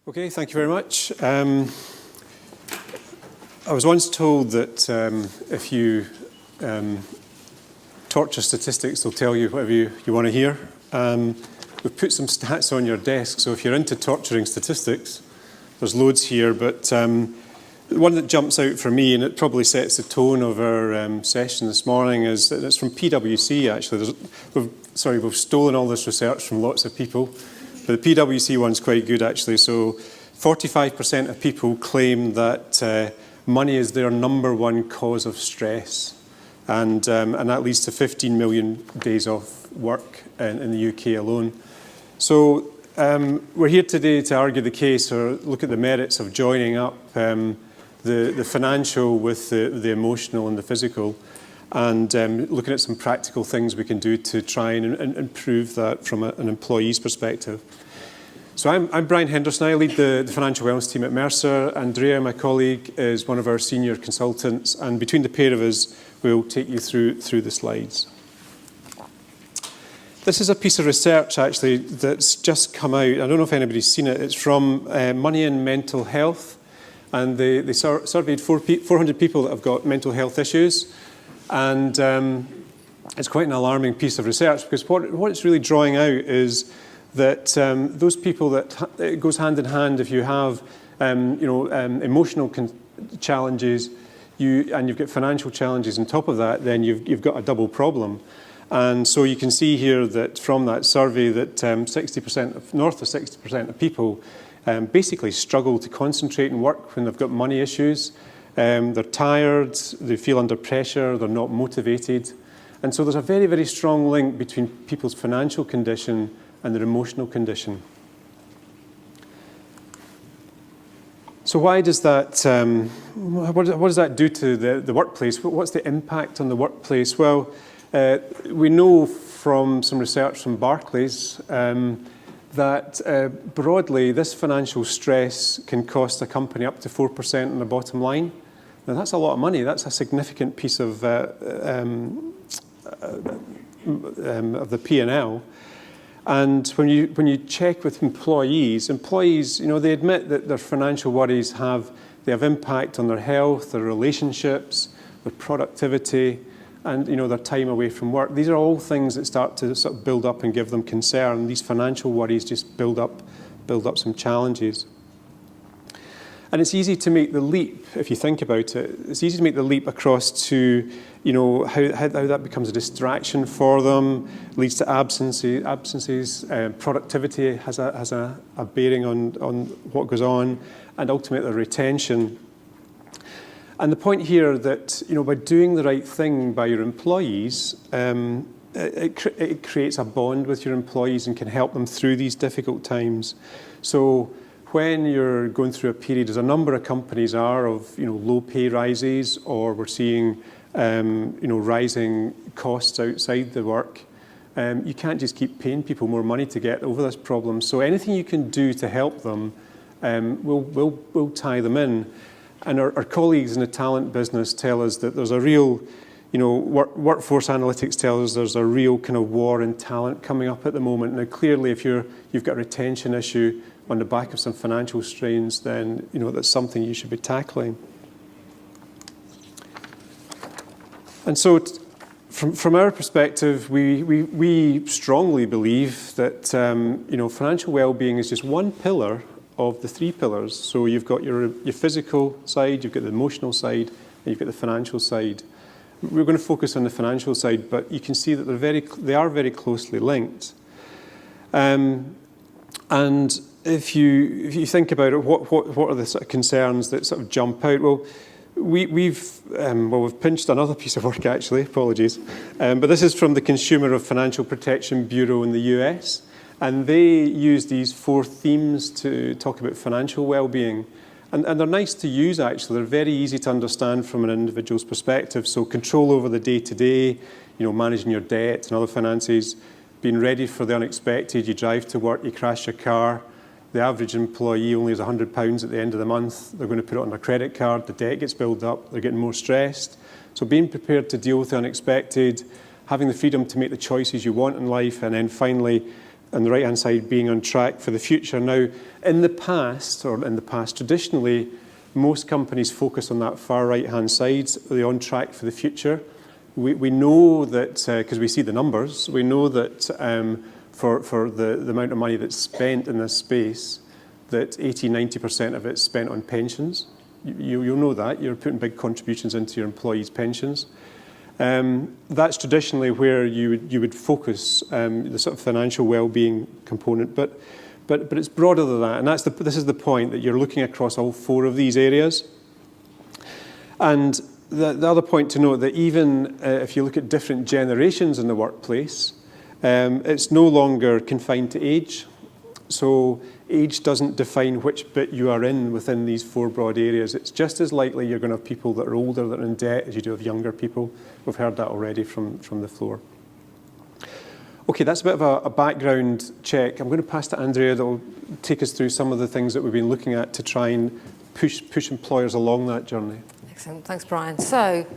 Okay, thank you very much. I was once told that if you torture statistics, they'll tell you whatever you want to hear. We've put some stats on your desk, so if you're into torturing statistics, there's loads here, but the one that jumps out for me, and it probably sets the tone of our session this morning, is that it's from PwC, actually. We've stolen all this research from lots of people. But the PwC one's quite good, actually. So 45% of people claim that money is their number one cause of stress. And that leads to 15 million days off work in the UK alone. So we're here today to argue the case or look at the merits of joining up the financial with the emotional and the physical, and looking at some practical things we can do to try and improve that from an employee's perspective. So I'm Brian Henderson. I lead the financial wellness team at Mercer. Andrea, my colleague, is one of our senior consultants, and between the pair of us, we'll take you through the slides. This is a piece of research, actually, that's just come out. I don't know if anybody's seen it. It's from Money and Mental Health, and they surveyed 400 people that have got mental health issues, and it's quite an alarming piece of research, because what it's really drawing out is that those people that it goes hand in hand. If you have emotional challenges, and you've got financial challenges on top of that, then you've got a double problem. And so you can see here that from that survey that north of 60% of people basically struggle to concentrate and work when they've got money issues. They're tired, they feel under pressure, they're not motivated. And so there's a very, very strong link between people's financial condition and their emotional condition. So why does that, what does that do to the workplace? What's the impact on the workplace? Well, we know from some research from Barclays that broadly this financial stress can cost a company up to 4% on the bottom line. Now that's a lot of money. That's a significant piece of the P&L. And when you check with employees, they admit that their financial worries have impact on their health, their relationships, their productivity, and their time away from work. These are all things that start to sort of build up and give them concern. These financial worries just build up some challenges. And it's easy to make the leap, if you think about it. It's easy to make the leap across to, how that becomes a distraction for them, leads to absences. Productivity has a bearing on what goes on, and ultimately retention. And the point here that, by doing the right thing by your employees, it creates a bond with your employees and can help them through these difficult times. So when you're going through a period, as a number of companies are, of low pay rises, or we're seeing rising costs outside the work, you can't just keep paying people more money to get over this problem. So anything you can do to help them will tie them in. And our colleagues in the talent business tell us that there's a real, workforce analytics tells us there's a real kind of war in talent coming up at the moment. Now, clearly, if you've got a retention issue on the back of some financial strains, then that's something you should be tackling. And so, from our perspective, we strongly believe that financial well-being is just one pillar of the three pillars. So you've got your physical side, you've got the emotional side, and you've got the financial side. We're going to focus on the financial side, but you can see that they are very closely linked. And if you think about it, what are the sort of concerns that sort of jump out? Well, we've pinched another piece of work, actually. Apologies, but this is from the Consumer of Financial Protection Bureau in the US. And they use these 4 themes to talk about financial well-being. And they're nice to use, actually. They're very easy to understand from an individual's perspective. So control over the day-to-day, managing your debt and other finances, being ready for the unexpected. You drive to work, you crash your car. The average employee only has £100 at the end of the month. They're going to put it on their credit card. The debt gets built up. They're getting more stressed. So being prepared to deal with the unexpected, having the freedom to make the choices you want in life, and then finally, and the right-hand side being on track for the future. Now, in the past traditionally, most companies focus on that far right-hand side, the on track for the future. We know that, because we see the numbers, we know that for the amount of money that's spent in this space, that 80–90% of it's spent on pensions. You'll know that. You're putting big contributions into your employees' pensions. That's traditionally where you would focus the sort of financial well-being component, but it's broader than that, and this is the point, that you're looking across all 4 of these areas. And the other point to note, that even if you look at different generations in the workplace, it's no longer confined to age. So age doesn't define which bit you are in within these 4 broad areas. It's just as likely you're going to have people that are older, that are in debt, as you do have younger people. We've heard that already from the floor. Okay, that's a bit of a background check. I'm going to pass to Andrea that will take us through some of the things that we've been looking at to try and push employers along that journey. Excellent, thanks Brian. So,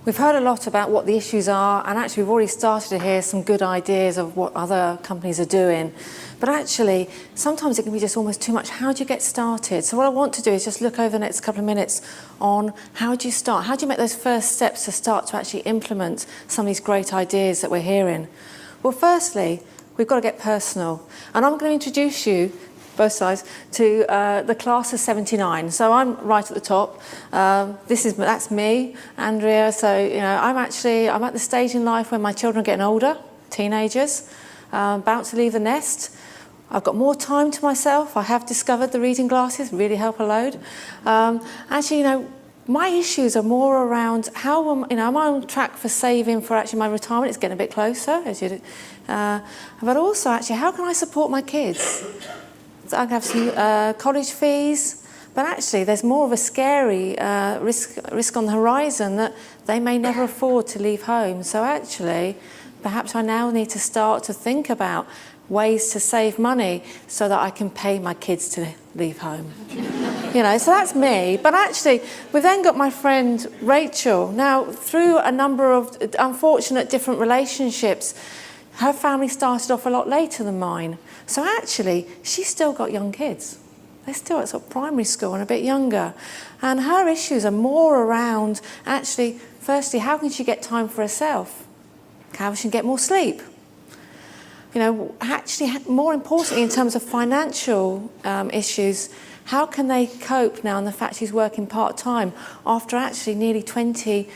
we've heard a lot about what the issues are, and actually we've already started to hear some good ideas of what other companies are doing. But actually, sometimes it can be just almost too much. How do you get started? So what I want to do is just look over the next couple of minutes on how do you start? How do you make those first steps to start to actually implement some of these great ideas that we're hearing? Well, firstly, we've got to get personal. And I'm going to introduce you, both sides, to the class of 79. So I'm right at the top. That's me, Andrea. So, you know, I'm at the stage in life when my children are getting older, teenagers, about to leave the nest. I've got more time to myself. I have discovered the reading glasses really help a load. Actually, you know, my issues are more around am I on track for saving for actually my retirement? It's getting a bit closer, but also actually, how can I support my kids? So I can have some college fees, but actually, there's more of a scary risk on the horizon that they may never afford to leave home. So actually, perhaps I now need to start to think about ways to save money so that I can pay my kids to leave home. You know, so that's me. But actually, we've then got my friend Rachel. Now, through a number of unfortunate different relationships, her family started off a lot later than mine. So actually, she's still got young kids. They're still at sort of primary school and a bit younger. And her issues are more around, actually, firstly, how can she get time for herself? How can she get more sleep? You know, actually, more importantly, in terms of financial issues, how can they cope now in the fact she's working part-time after actually nearly 20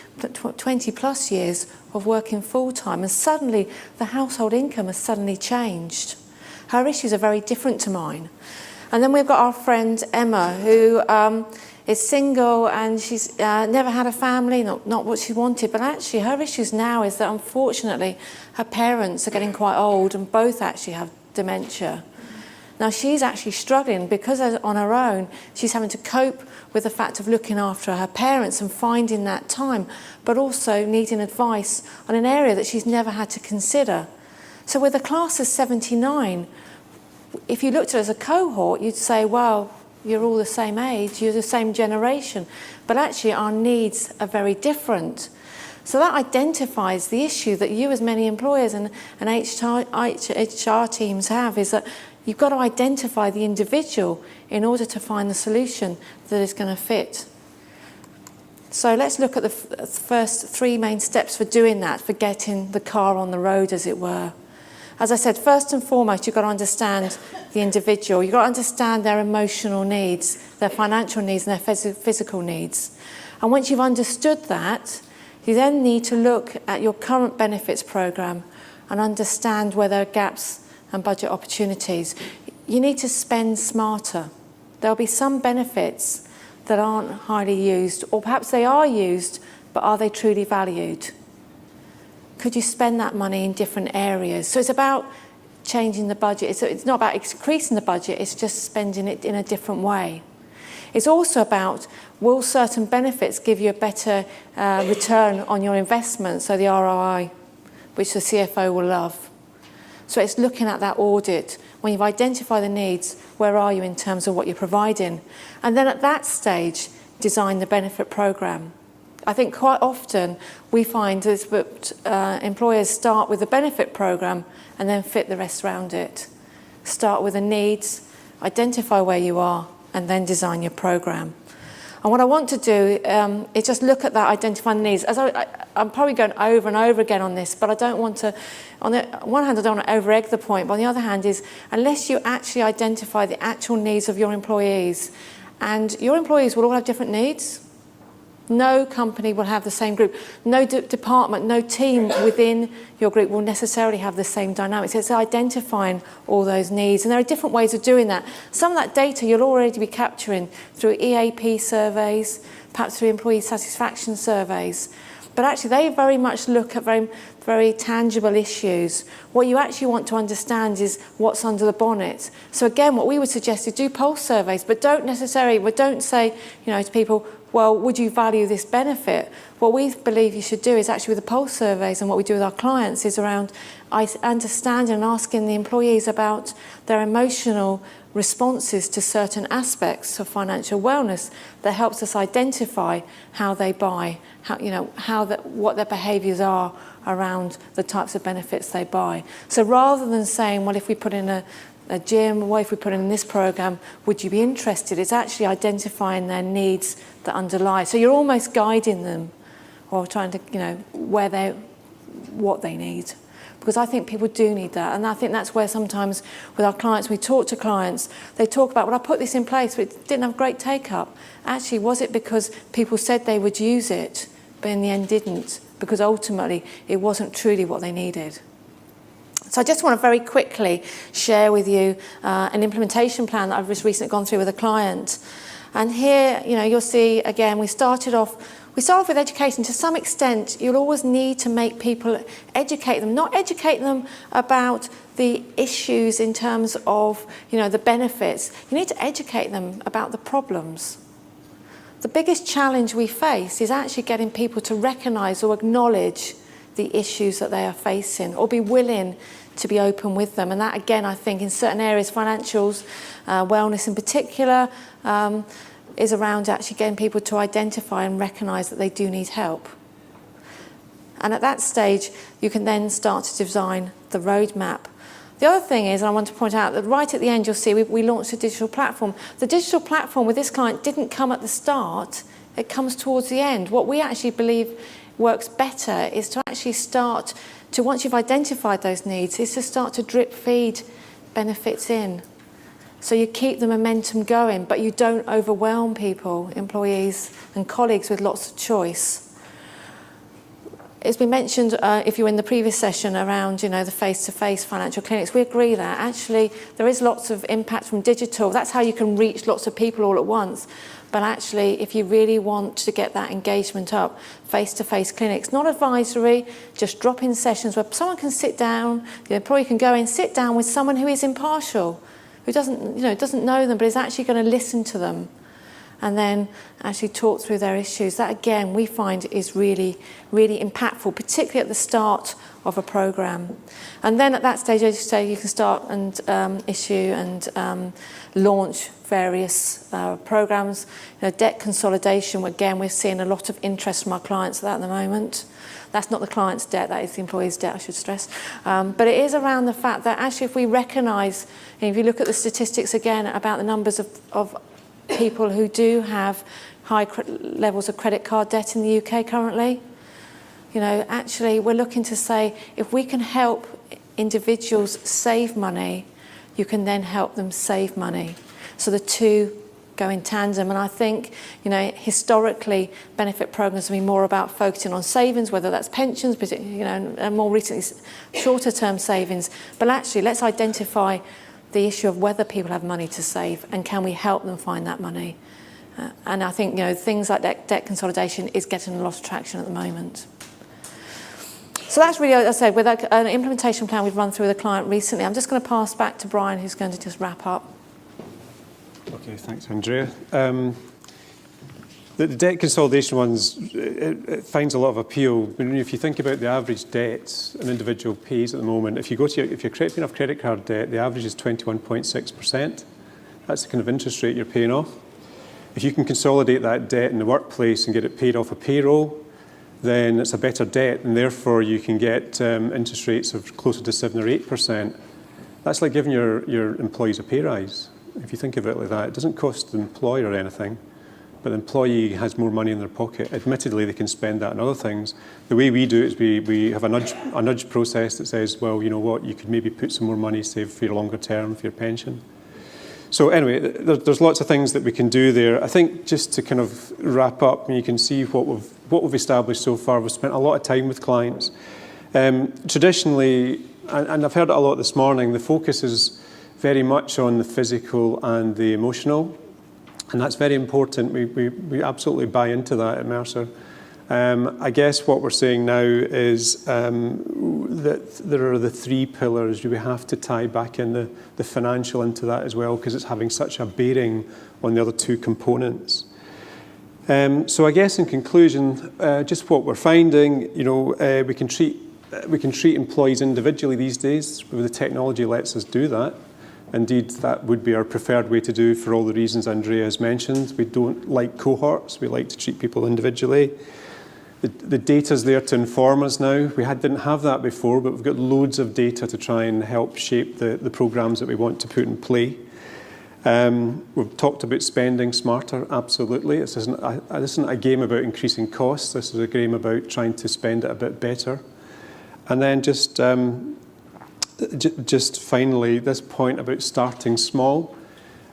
plus years of working full-time, and suddenly the household income has suddenly changed. Her issues are very different to mine. And then we've got our friend Emma, who is single, and she's never had a family, not what she wanted, but actually her issues now is that unfortunately her parents are getting quite old and both actually have dementia. Now she's actually struggling because on her own she's having to cope with the fact of looking after her parents and finding that time, but also needing advice on an area that she's never had to consider. So with a class of 79, if you looked at it as a cohort, you'd say, well, you're all the same age, you're the same generation, but actually our needs are very different. So that identifies the issue that you as many employers and HR teams have, is that you've got to identify the individual in order to find the solution that is going to fit. So let's look at the first 3 main steps for doing that, for getting the car on the road, as it were. As I said, first and foremost, you've got to understand the individual. You've got to understand their emotional needs, their financial needs, and their physical needs. And once you've understood that, you then need to look at your current benefits programme and understand where there are gaps and budget opportunities. You need to spend smarter. There'll be some benefits that aren't highly used, or perhaps they are used, but are they truly valued? Could you spend that money in different areas? So it's about changing the budget. It's not about increasing the budget, it's just spending it in a different way. It's also about, will certain benefits give you a better return on your investment, so the ROI, which the CFO will love. So it's looking at that audit. When you've identified the needs, where are you in terms of what you're providing? And then at that stage, design the benefit programme. I think quite often we find is that employers start with the benefit programme and then fit the rest around it. Start with the needs, identify where you are, and then design your programme. And what I want to do is just look at that, identifying the needs. As I'm probably going over and over again on this, but I don't want to, on the one hand, I don't want to over-egg the point, but on the other hand is, unless you actually identify the actual needs of your employees, and your employees will all have different needs. No company will have the same group. No department, no team within your group will necessarily have the same dynamics. It's identifying all those needs. And there are different ways of doing that. Some of that data you'll already be capturing through EAP surveys, perhaps through employee satisfaction surveys. But actually they very much look at very, very tangible issues. What you actually want to understand is what's under the bonnet. So again, what we would suggest is do pulse surveys, but don't say, to people, well, would you value this benefit? What we believe you should do is actually with the pulse surveys, and what we do with our clients is around understanding and asking the employees about their emotional responses to certain aspects of financial wellness that helps us identify how they buy, what their behaviours are around the types of benefits they buy. So rather than saying, well, if we put in a gym, what if we put in this programme, would you be interested? It's actually identifying their needs that underlie. So you're almost guiding them, or trying to, what they need. Because I think people do need that. And I think that's where sometimes with our clients, we talk to clients, they talk about, well, I put this in place, but it didn't have great take-up. Actually, was it because people said they would use it, but in the end didn't? Because ultimately, it wasn't truly what they needed. So I just want to very quickly share with you an implementation plan that I've just recently gone through with a client. And here, you'll see, again, we started off with education. To some extent, you'll always need to make people educate them, not educate them about the issues in terms of, the benefits. You need to educate them about the problems. The biggest challenge we face is actually getting people to recognise or acknowledge the issues that they are facing, or be willing to be open with them. And that, again, I think in certain areas, financials, wellness in particular, is around actually getting people to identify and recognise that they do need help. And at that stage, you can then start to design the roadmap. The other thing is, and I want to point out that right at the end, you'll see we launched a digital platform. The digital platform with this client didn't come at the start, it comes towards the end. What we actually believe works better is to actually start to, once you've identified those needs, is to start to drip feed benefits in. So you keep the momentum going, but you don't overwhelm people, employees and colleagues, with lots of choice. It's been mentioned, if you were in the previous session, around the face-to-face financial clinics. We agree that actually there is lots of impact from digital. That's how you can reach lots of people all at once. But actually, if you really want to get that engagement up, face-to-face clinics, not advisory, just drop-in sessions where someone can sit down, the employee can go in, sit down with someone who is impartial, who doesn't know them, but is actually going to listen to them, and then actually talk through their issues. That, again, we find is really, really impactful, particularly at the start of a programme. And then at that stage, as you say, you can start and issue and launch various programmes. Debt consolidation, again, we're seeing a lot of interest from our clients at the moment. That's not the client's debt, that is the employee's debt, I should stress. But it is around the fact that actually if we recognise, if you look at the statistics again about the numbers of people who do have high levels of credit card debt in the UK currently, actually we're looking to say if we can help individuals save money, you can then help them save money. So the two go in tandem. And I think, historically, benefit programs have been more about focusing on savings, whether that's pensions, and more recently, shorter term savings. But actually, let's identify the issue of whether people have money to save and can we help them find that money. And I think, things like debt consolidation is getting a lot of traction at the moment. So that's really, as I said, with an implementation plan we've run through with a client recently. I'm just going to pass back to Brian, who's going to just wrap up. Okay, thanks, Andrea. The debt consolidation ones, it finds a lot of appeal. If you think about the average debt an individual pays at the moment, if you're paying off credit card debt, the average is 21.6%. That's the kind of interest rate you're paying off. If you can consolidate that debt in the workplace and get it paid off a payroll, then it's a better debt, and therefore you can get interest rates of closer to 7 or 8%. That's like giving your employees a pay rise. If you think of it like that, it doesn't cost the employer anything, but the employee has more money in their pocket. Admittedly, they can spend that on other things. The way we do it is we have a nudge process that says, well, you know what, you could maybe put some more money, save for your longer term, for your pension. So anyway, there's lots of things that we can do there. I think just to kind of wrap up, you can see what we've established so far. We've spent a lot of time with clients. Traditionally, and I've heard it a lot this morning, the focus is very much on the physical and the emotional, and that's very important. We absolutely buy into that at Mercer. I guess what we're saying now is that there are the three pillars. We have to tie back in the financial into that as well, because it's having such a bearing on the other two components. So I guess in conclusion, just what we're finding, we can treat employees individually these days. The technology lets us do that. Indeed, that would be our preferred way to do for all the reasons Andrea has mentioned. We don't like cohorts. We like to treat people individually. The data's there to inform us now. We didn't have that before, but we've got loads of data to try and help shape the programs that we want to put in play. We've talked about spending smarter, absolutely. This isn't a game about increasing costs. This is a game about trying to spend it a bit better. And then just finally, this point about starting small.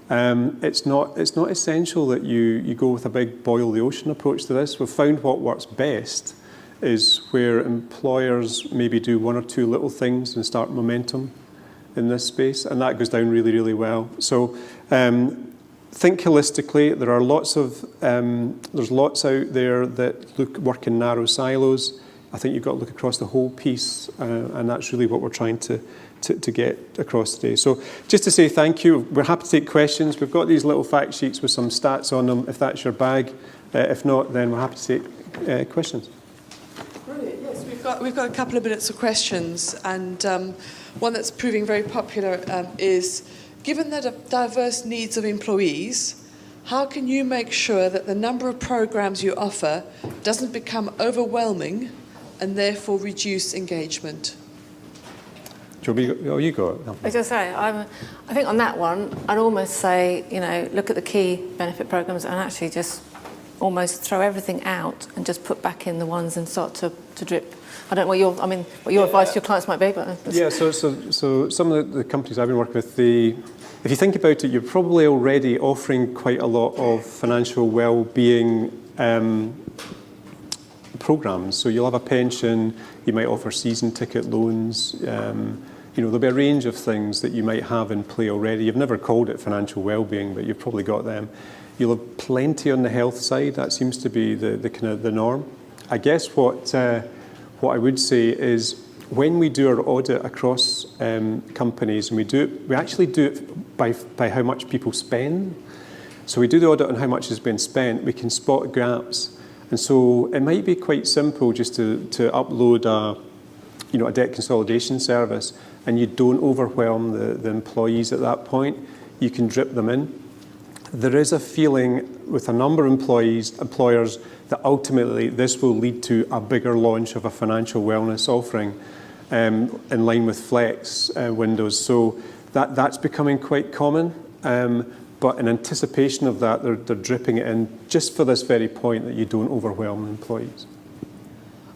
It's not essential that you go with a big boil the ocean approach to this. We've found what works best is where employers maybe do one or two little things and start momentum in this space, and that goes down really, really well. So think holistically. There are there's lots out there that work in narrow silos. I think you've got to look across the whole piece, and that's really what we're trying to get across today. So just to say thank you. We're happy to take questions. We've got these little fact sheets with some stats on them, if that's your bag. If not, then we're happy to take questions. Brilliant. Yes, we've got a couple of minutes of questions, and one that's proving very popular is, given the diverse needs of employees, how can you make sure that the number of programs you offer doesn't become overwhelming and therefore reduce engagement? You go. I was going to say, I think on that one, I'd almost say, look at the key benefit programs and actually just almost throw everything out and just put back in the ones and start to drip. I don't know what your advice to your clients might be, but yeah. So some of the companies I've been working with, if you think about it, you're probably already offering quite a lot of financial well-being programs. So you'll have a pension. You might offer season ticket loans. There'll be a range of things that you might have in play already. You've never called it financial well-being, but you've probably got them. You'll have plenty on the health side. That seems to be the kind of the norm. I guess what I would say is when we do our audit across companies, and we actually do it by how much people spend. So we do the audit on how much has been spent. We can spot gaps, and so it might be quite simple just to upload a debt consolidation service, and you don't overwhelm the employees at that point. You can drip them in. There is a feeling with a number of employers that ultimately this will lead to a bigger launch of a financial wellness offering in line with flex windows. So that's becoming quite common. But in anticipation of that, they're dripping it in just for this very point that you don't overwhelm employees.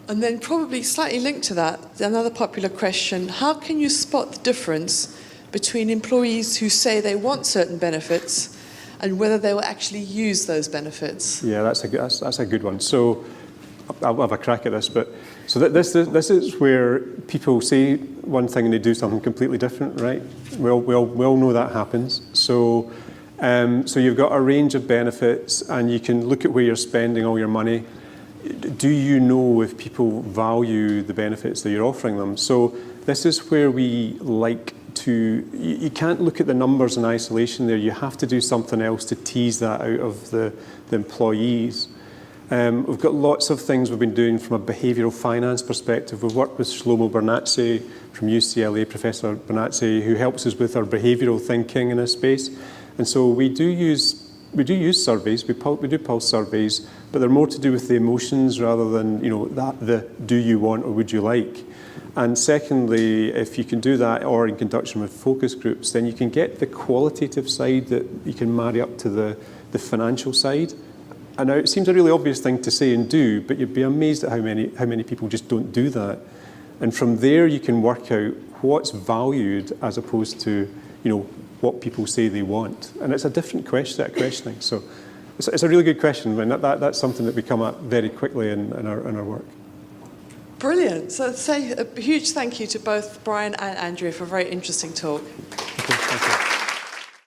And then probably slightly linked to that, another popular question, how can you spot the difference between employees who say they want certain benefits and whether they will actually use those benefits? Yeah, that's a good one. So I'll have a crack at this, but so this is where people say one thing and they do something completely different, right? We all know that happens. So you've got a range of benefits, and you can look at where you're spending all your money. Do you know if people value the benefits that you're offering them? So this is where we like to, you can't look at the numbers in isolation there. You have to do something else to tease that out of the employees. We've got lots of things we've been doing from a behavioural finance perspective. We've worked with Shlomo Bernatzi from UCLA, Professor Bernatzi, who helps us with our behavioural thinking in this space. And so we do use we do use surveys, we do pulse surveys, but they're more to do with the emotions rather than, you know, the do you want or would you like. And secondly, if you can do that or in conjunction with focus groups, then you can get the qualitative side that you can marry up to the financial side. And now it seems a really obvious thing to say and do, but you'd be amazed at how many people just don't do that. And from there you can work out what's valued as opposed to, you know, what people say they want. And it's a different set of questioning. So it's a really good question, and that's something that we come at very quickly in our work. Brilliant. So say a huge thank you to both Brian and Andrea for a very interesting talk.